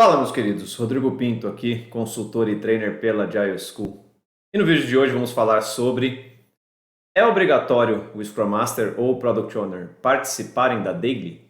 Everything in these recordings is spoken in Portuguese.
Fala, meus queridos, Rodrigo Pinto aqui, consultor e trainer pela Agile School. E no vídeo de hoje vamos falar sobre: é obrigatório o Scrum Master ou o Product Owner participarem da Daily?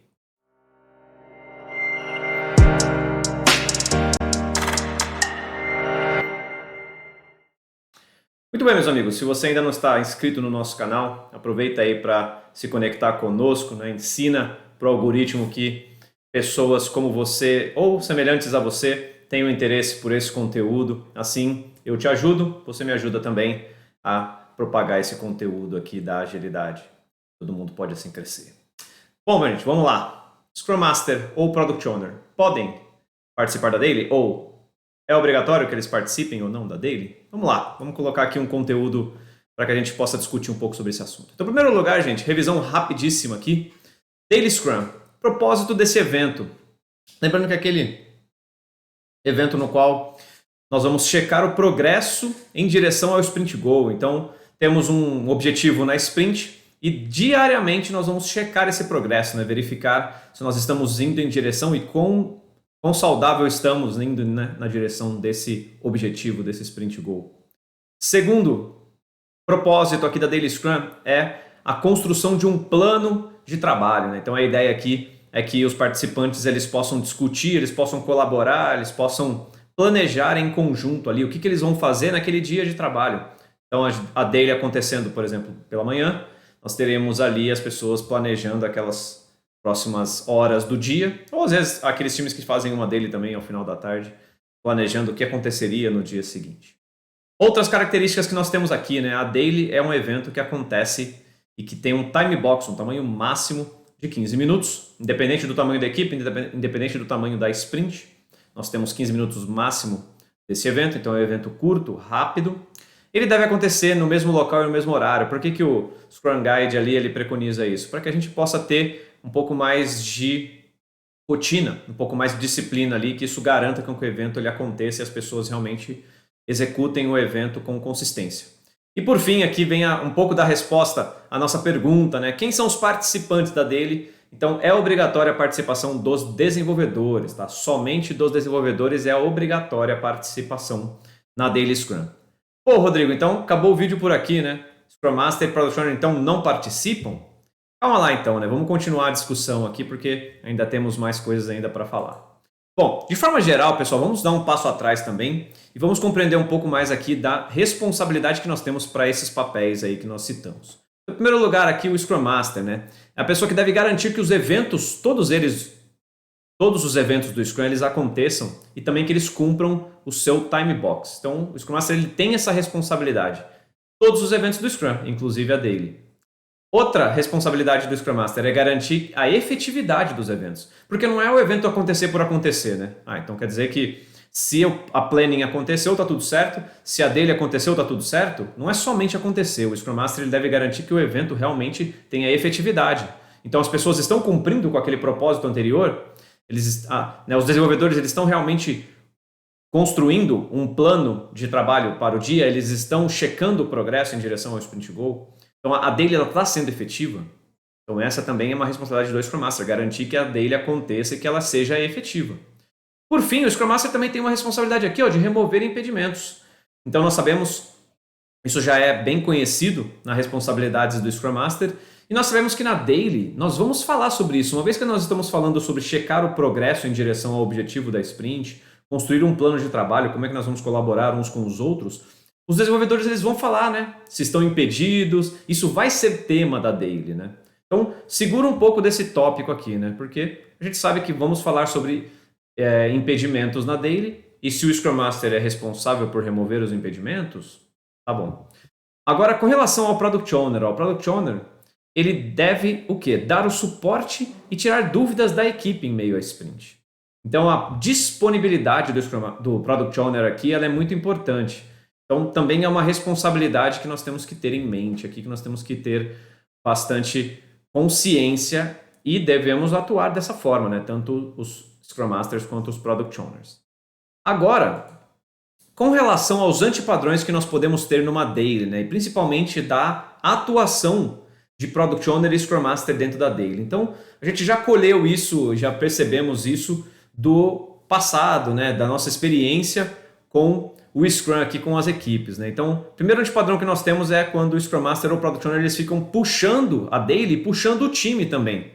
Muito bem, meus amigos, se você ainda não está inscrito no nosso canal, aproveita aí para se conectar conosco, né? Ensina para o algoritmo que pessoas como você ou semelhantes a você tenham interesse por esse conteúdo. Assim, eu te ajudo, você me ajuda também a propagar esse conteúdo aqui da agilidade. Todo mundo pode assim crescer. Bom, gente, vamos lá. Scrum Master ou Product Owner podem participar da Daily? Ou é obrigatório que eles participem ou não da Daily? Vamos lá, vamos colocar aqui um conteúdo para que a gente possa discutir um pouco sobre esse assunto. Então, em primeiro lugar, gente, revisão rapidíssima aqui. Daily Scrum. Propósito desse evento. Lembrando que é aquele evento no qual nós vamos checar o progresso em direção ao Sprint Goal. Então, temos um objetivo na Sprint e diariamente nós vamos checar esse progresso, né? Verificar se nós estamos indo em direção e quão saudável estamos indo, né, na direção desse objetivo, desse Sprint Goal. Segundo propósito aqui da Daily Scrum é a construção de um plano de trabalho, né? Então a ideia aqui é que os participantes eles possam discutir, eles possam colaborar, eles possam planejar em conjunto ali o que eles vão fazer naquele dia de trabalho. Então a Daily acontecendo, por exemplo, pela manhã, nós teremos ali as pessoas planejando aquelas próximas horas do dia, ou às vezes aqueles times que fazem uma Daily também ao final da tarde, planejando o que aconteceria no dia seguinte. Outras características que nós temos aqui, né? A Daily é um evento que acontece e que tem um time box, um tamanho máximo de 15 minutos, independente do tamanho da equipe, independente do tamanho da sprint. Nós temos 15 minutos máximo desse evento, então é um evento curto, rápido. Ele deve acontecer no mesmo local e no mesmo horário. Por que o Scrum Guide ali ele preconiza isso? Para que a gente possa ter um pouco mais de rotina, um pouco mais de disciplina ali, que isso garanta que o evento ele aconteça e as pessoas realmente executem o evento com consistência. E por fim, aqui vem um pouco da resposta à nossa pergunta, né? Quem são os participantes da Daily? Então, é obrigatória a participação dos desenvolvedores, tá? Somente dos desenvolvedores é obrigatória a participação na Daily Scrum. Pô, Rodrigo, então acabou o vídeo por aqui, né? Scrum Master e Product Owner, então, não participam? Calma lá, então, né? Vamos continuar a discussão aqui, porque ainda temos mais coisas ainda para falar. Bom, de forma geral, pessoal, vamos dar um passo atrás também e vamos compreender um pouco mais aqui da responsabilidade que nós temos para esses papéis aí que nós citamos. Em primeiro lugar, aqui o Scrum Master, né? É a pessoa que deve garantir que os eventos, todos os eventos do Scrum, eles aconteçam e também que eles cumpram o seu time box. Então, o Scrum Master ele tem essa responsabilidade. Todos os eventos do Scrum, inclusive a Daily. Outra responsabilidade do Scrum Master é garantir a efetividade dos eventos. Porque não é o evento acontecer por acontecer, né? Então quer dizer que se a planning aconteceu, tá tudo certo. Se a Daily aconteceu, tá tudo certo. Não é somente acontecer. O Scrum Master ele deve garantir que o evento realmente tenha efetividade. Então as pessoas estão cumprindo com aquele propósito anterior. Os desenvolvedores eles estão realmente construindo um plano de trabalho para o dia. Eles estão checando o progresso em direção ao Sprint Goal. Então a Daily está sendo efetiva. Então essa também é uma responsabilidade do Scrum Master, garantir que a Daily aconteça e que ela seja efetiva. Por fim, o Scrum Master também tem uma responsabilidade aqui de remover impedimentos. Então nós sabemos, isso já é bem conhecido nas responsabilidades do Scrum Master, e nós sabemos que na Daily nós vamos falar sobre isso. Uma vez que nós estamos falando sobre checar o progresso em direção ao objetivo da sprint, construir um plano de trabalho, como é que nós vamos colaborar uns com os outros, os desenvolvedores eles vão falar, né? Se estão impedidos, isso vai ser tema da Daily, né? Então, segura um pouco desse tópico aqui, né? Porque a gente sabe que vamos falar sobre impedimentos na Daily, e se o Scrum Master é responsável por remover os impedimentos, tá bom. Agora, com relação ao Product Owner, o Product Owner, ele deve o quê? Dar o suporte e tirar dúvidas da equipe em meio à sprint. Então, a disponibilidade do Product Owner aqui ela é muito importante. Então, também é uma responsabilidade que nós temos que ter em mente aqui, que nós temos que ter bastante consciência e devemos atuar dessa forma, né? Tanto os Scrum Masters quanto os Product Owners. Agora, com relação aos antipadrões que nós podemos ter numa Daily, né? E principalmente da atuação de Product Owner e Scrum Master dentro da Daily. Então, a gente já colheu isso, já percebemos isso do passado, né, da nossa experiência com o Scrum aqui com as equipes, né? Então, o primeiro antipadrão que nós temos é quando o Scrum Master ou o Product Owner eles ficam puxando a daily, puxando o time também,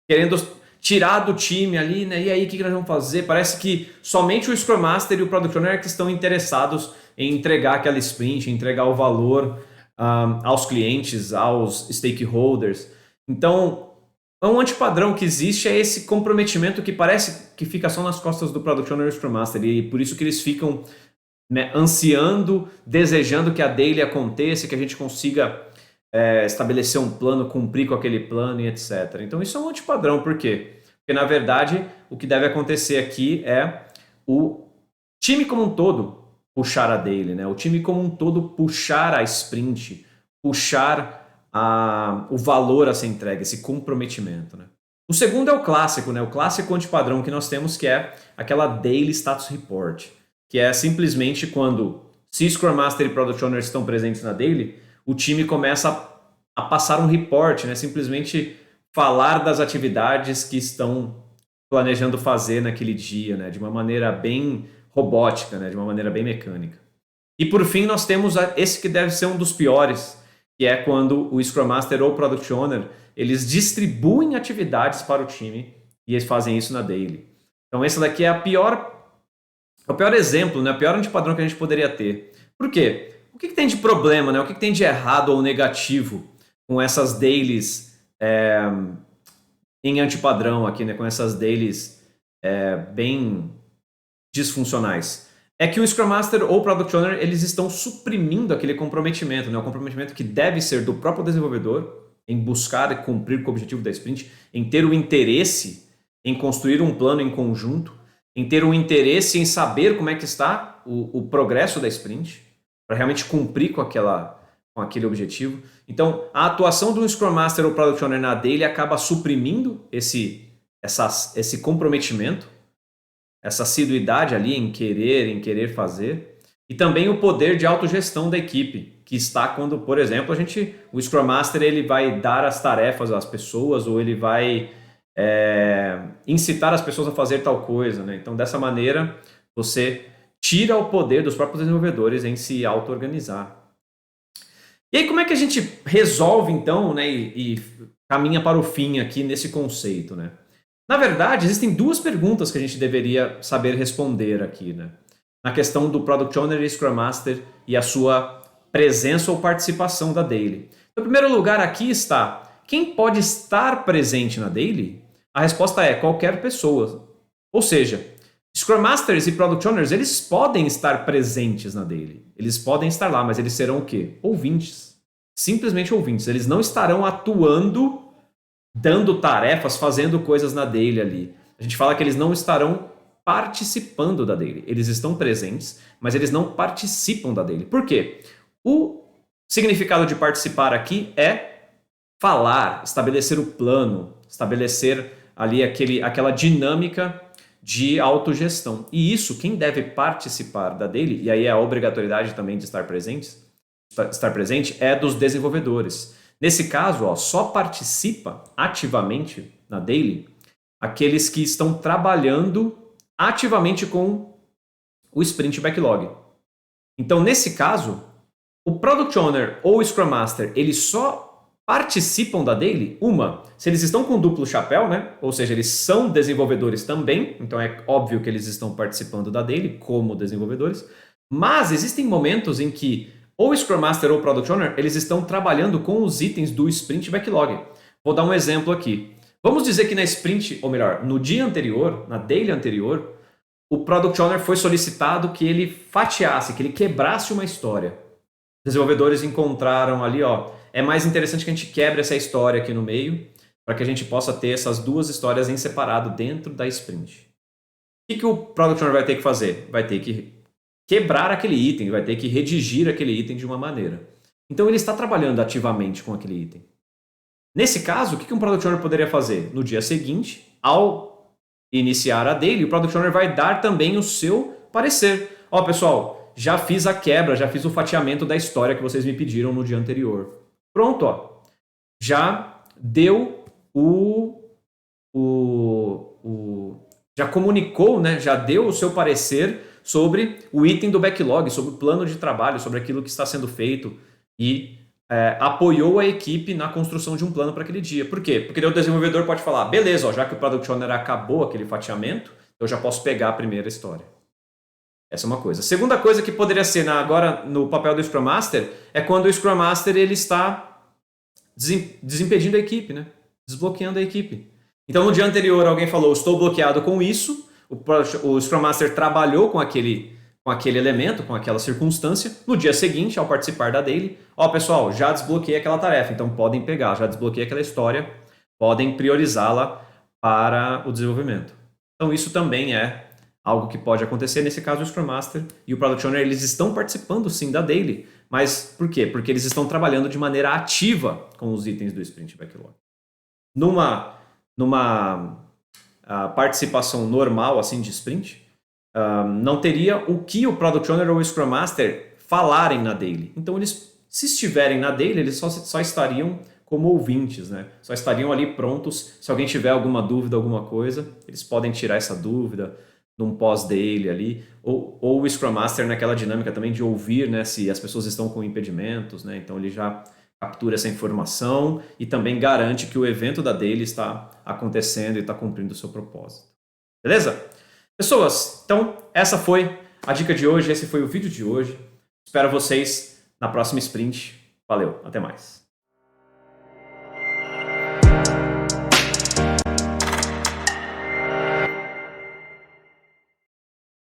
querendo tirar do time ali, né? E aí, o que nós vamos fazer? Parece que somente o Scrum Master e o Product Owner é que estão interessados em entregar aquela sprint, entregar o valor aos clientes, aos stakeholders. Então, um antipadrão que existe é esse comprometimento que parece que fica só nas costas do Product Owner e do Scrum Master, e por isso que eles ficam, né, ansiando, desejando que a daily aconteça, que a gente consiga estabelecer um plano, cumprir com aquele plano e etc. Então isso é um antipadrão, por quê? Porque na verdade o que deve acontecer aqui é o time como um todo puxar a daily, né? O time como um todo puxar a sprint, puxar o valor a ser entregue, esse comprometimento, né? O segundo é o clássico, né? O clássico antipadrão que nós temos, que é aquela daily status report, que é simplesmente quando, se Scrum Master e Product Owner estão presentes na daily, o time começa a passar um report, né? Simplesmente falar das atividades que estão planejando fazer naquele dia, né? De uma maneira bem robótica, né? De uma maneira bem mecânica. E por fim, nós temos esse que deve ser um dos piores, que é quando o Scrum Master ou o Product Owner eles distribuem atividades para o time e eles fazem isso na daily. Então esse daqui é o pior exemplo, né? O pior antipadrão que a gente poderia ter. Por quê? O que tem de problema, né? O que tem de errado ou negativo com essas dailies em antipadrão aqui, né? Com essas dailies bem disfuncionais? É que o Scrum Master ou o Product Owner eles estão suprimindo aquele comprometimento, né? O comprometimento que deve ser do próprio desenvolvedor em buscar e cumprir com o objetivo da sprint, em ter o interesse em construir um plano em conjunto, em ter um interesse em saber como é que está o progresso da sprint, para realmente cumprir com aquele objetivo. Então, a atuação do Scrum Master ou Product Owner na daily acaba suprimindo esse comprometimento, essa assiduidade ali em querer fazer, e também o poder de autogestão da equipe, que está quando, por exemplo, o Scrum Master ele vai dar as tarefas às pessoas, ou ele vai incitar as pessoas a fazer tal coisa, né? Então, dessa maneira, você tira o poder dos próprios desenvolvedores em se auto-organizar. E aí, como é que a gente resolve, então, né, e caminha para o fim aqui nesse conceito, né? Na verdade, existem duas perguntas que a gente deveria saber responder aqui, né? Na questão do Product Owner e Scrum Master e a sua presença ou participação da daily. Então, em primeiro lugar, aqui está: quem pode estar presente na daily? A resposta é qualquer pessoa. Ou seja, Scrum Masters e Product Owners, eles podem estar presentes na daily. Eles podem estar lá, mas eles serão o quê? Ouvintes. Simplesmente ouvintes. Eles não estarão atuando, dando tarefas, fazendo coisas na daily ali. A gente fala que eles não estarão participando da daily. Eles estão presentes, mas eles não participam da daily. Por quê? O significado de participar aqui é falar, estabelecer o plano, estabelecer ali aquela dinâmica de autogestão. E isso, quem deve participar da daily, e aí é a obrigatoriedade também de estar presente, é dos desenvolvedores. Nesse caso, só participa ativamente na daily aqueles que estão trabalhando ativamente com o Sprint Backlog. Então, nesse caso, o Product Owner ou o Scrum Master, eles só participam da daily, se eles estão com duplo chapéu, né? Ou seja, eles são desenvolvedores também, então é óbvio que eles estão participando da daily como desenvolvedores, mas existem momentos em que ou o Scrum Master ou o Product Owner, eles estão trabalhando com os itens do Sprint Backlog. Vou dar um exemplo aqui. Vamos dizer que na sprint, ou melhor, no dia anterior, na daily anterior, o Product Owner foi solicitado que ele fatiasse, que ele quebrasse uma história. Os desenvolvedores encontraram ali, é mais interessante que a gente quebre essa história aqui no meio, para que a gente possa ter essas duas histórias em separado dentro da sprint. O que o Product Owner vai ter que fazer? Vai ter que quebrar aquele item, vai ter que redigir aquele item de uma maneira. Então ele está trabalhando ativamente com aquele item. Nesse caso, o que um Product Owner poderia fazer? No dia seguinte, ao iniciar a daily, o Product Owner vai dar também o seu parecer. Pessoal, já fiz a quebra, já fiz o fatiamento da história que vocês me pediram no dia anterior. Pronto, já deu já comunicou, né, já deu o seu parecer sobre o item do backlog, sobre o plano de trabalho, sobre aquilo que está sendo feito e apoiou a equipe na construção de um plano para aquele dia. Por quê? Porque o desenvolvedor pode falar, beleza, ó, já que o Product Owner acabou aquele fatiamento, eu já posso pegar a primeira história. Essa é uma coisa. A segunda coisa que poderia ser agora no papel do Scrum Master é quando o Scrum Master ele está desimpedindo a equipe, né? Desbloqueando a equipe. Então no dia anterior alguém falou, estou bloqueado com isso, o Scrum Master trabalhou com aquele elemento, com aquela circunstância. No dia seguinte, ao participar da daily, ó pessoal, já desbloqueei aquela tarefa, então podem pegar, já desbloqueei aquela história, podem priorizá-la para o desenvolvimento. Então isso também é algo que pode acontecer. Nesse caso, o Scrum Master e o Product Owner, eles estão participando sim da daily, mas por quê? Porque eles estão trabalhando de maneira ativa com os itens do Sprint Backlog. Numa participação normal assim de sprint, não teria o que o Product Owner ou o Scrum Master falarem na daily. Então, eles, se estiverem na daily, eles só estariam como ouvintes, né? Só estariam ali prontos. Se alguém tiver alguma dúvida, alguma coisa, eles podem tirar essa dúvida num pós-daily ali, ou o Scrum Master naquela dinâmica também de ouvir, né, se as pessoas estão com impedimentos, né? Então, ele já captura essa informação e também garante que o evento da daily está acontecendo e está cumprindo o seu propósito. Beleza? Pessoas, então essa foi a dica de hoje, esse foi o vídeo de hoje. Espero vocês na próxima sprint. Valeu, até mais.